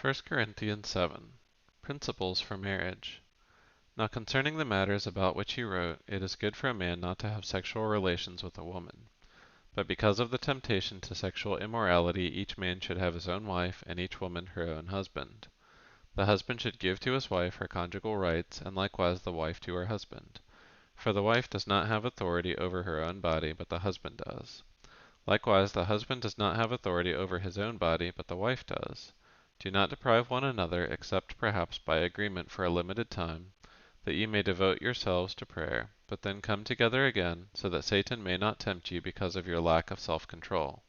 1 Corinthians 7. Principles for marriage. Now concerning the matters about which he wrote, it is good for a man not to have sexual relations with a woman. But because of the temptation to sexual immorality, each man should have his own wife, and each woman her own husband. The husband should give to his wife her conjugal rights, and likewise the wife to her husband. For the wife does not have authority over her own body, but the husband does. Likewise, the husband does not have authority over his own body, but the wife does. Do not deprive one another, except perhaps by agreement for a limited time, that ye may devote yourselves to prayer, but then come together again, so that Satan may not tempt you because of your lack of self-control.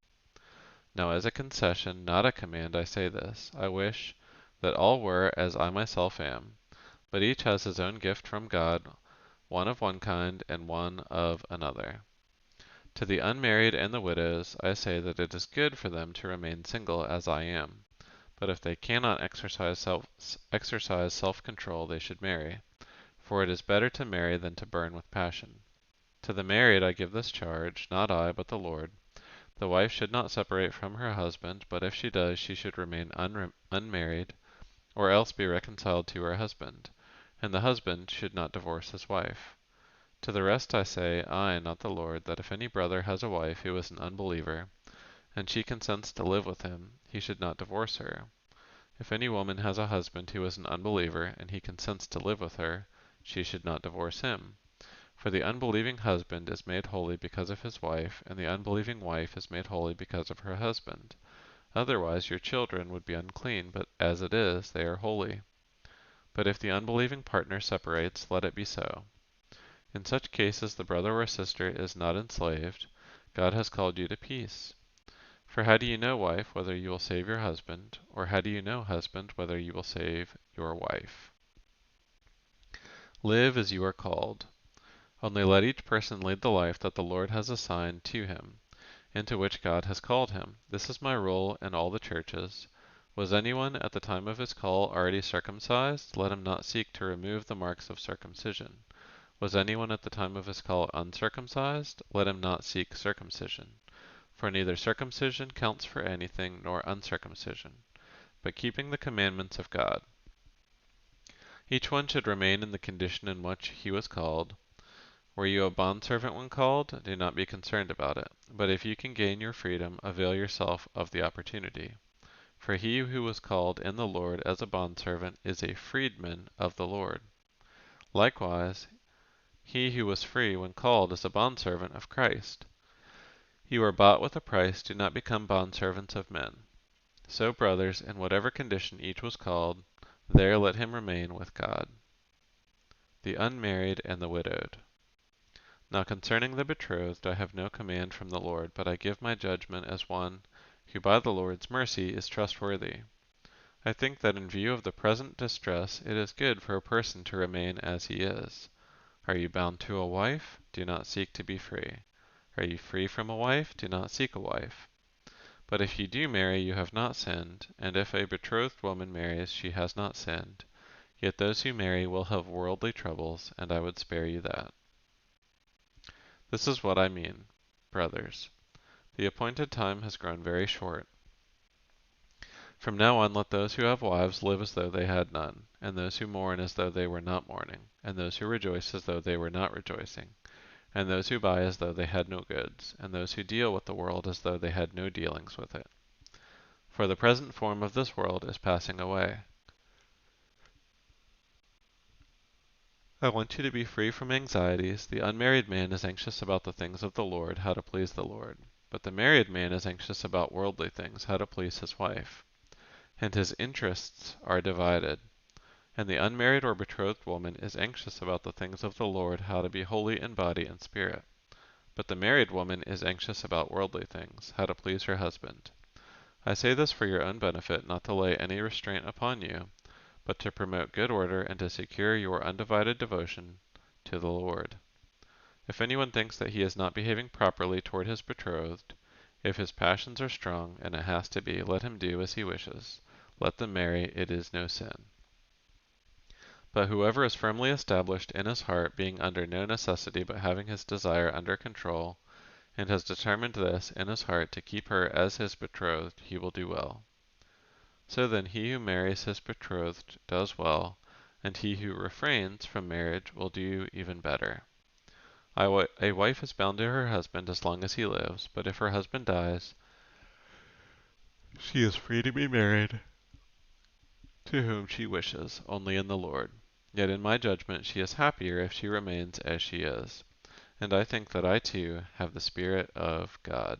Now as a concession, not a command, I say this: I wish that all were as I myself am. But each has his own gift from God, one of one kind, and one of another. To the unmarried and the widows, I say that it is good for them to remain single as I am. But if they cannot exercise self-control, they should marry. For it is better to marry than to burn with passion. To the married I give this charge, not I, but the Lord. The wife should not separate from her husband, but if she does, she should remain unmarried, or else be reconciled to her husband. And the husband should not divorce his wife. To the rest I say, I, not the Lord, that if any brother has a wife who is an unbeliever, and she consents to live with him, he should not divorce her. If any woman has a husband who is an unbeliever, and he consents to live with her, she should not divorce him. For the unbelieving husband is made holy because of his wife, and the unbelieving wife is made holy because of her husband. Otherwise your children would be unclean, but as it is, they are holy. But if the unbelieving partner separates, let it be so. In such cases the brother or sister is not enslaved. God has called you to peace. For how do you know, wife, whether you will save your husband? Or how do you know, husband, whether you will save your wife? Live as you are called. Only let each person lead the life that the Lord has assigned to him, into which God has called him. This is my rule in all the churches. Was anyone at the time of his call already circumcised? Let him not seek to remove the marks of circumcision. Was anyone at the time of his call uncircumcised? Let him not seek circumcision. For neither circumcision counts for anything, nor uncircumcision, but keeping the commandments of God. Each one should remain in the condition in which he was called. Were you a bondservant when called? Do not be concerned about it. But if you can gain your freedom, avail yourself of the opportunity. For he who was called in the Lord as a bondservant is a freedman of the Lord. Likewise, he who was free when called is a bondservant of Christ. You are bought with a price, do not become bondservants of men. So, brothers, in whatever condition each was called, there let him remain with God. The unmarried and the widowed. Now concerning the betrothed I have no command from the Lord, but I give my judgment as one who by the Lord's mercy is trustworthy. I think that in view of the present distress it is good for a person to remain as he is. Are you bound to a wife? Do not seek to be free. Are you free from a wife? Do not seek a wife. But if you do marry, you have not sinned, and if a betrothed woman marries, she has not sinned. Yet those who marry will have worldly troubles, and I would spare you that. This is what I mean, brothers. The appointed time has grown very short. From now on let those who have wives live as though they had none, and those who mourn as though they were not mourning, and those who rejoice as though they were not rejoicing, and those who buy as though they had no goods, and those who deal with the world as though they had no dealings with it. For the present form of this world is passing away. I want you to be free from anxieties. The unmarried man is anxious about the things of the Lord, how to please the Lord. But the married man is anxious about worldly things, how to please his wife. And his interests are divided. And the unmarried or betrothed woman is anxious about the things of the Lord, how to be holy in body and spirit. But the married woman is anxious about worldly things, how to please her husband. I say this for your own benefit, not to lay any restraint upon you, but to promote good order and to secure your undivided devotion to the Lord. If anyone thinks that he is not behaving properly toward his betrothed, if his passions are strong, and it has to be, let him do as he wishes. Let them marry, it is no sin. But whoever is firmly established in his heart, being under no necessity but having his desire under control, and has determined this in his heart to keep her as his betrothed, he will do well. So then he who marries his betrothed does well, and he who refrains from marriage will do even better. A wife is bound to her husband as long as he lives, but if her husband dies, she is free to be married to whom she wishes, only in the Lord. Yet in my judgment she is happier if she remains as she is. And I think that I too have the Spirit of God.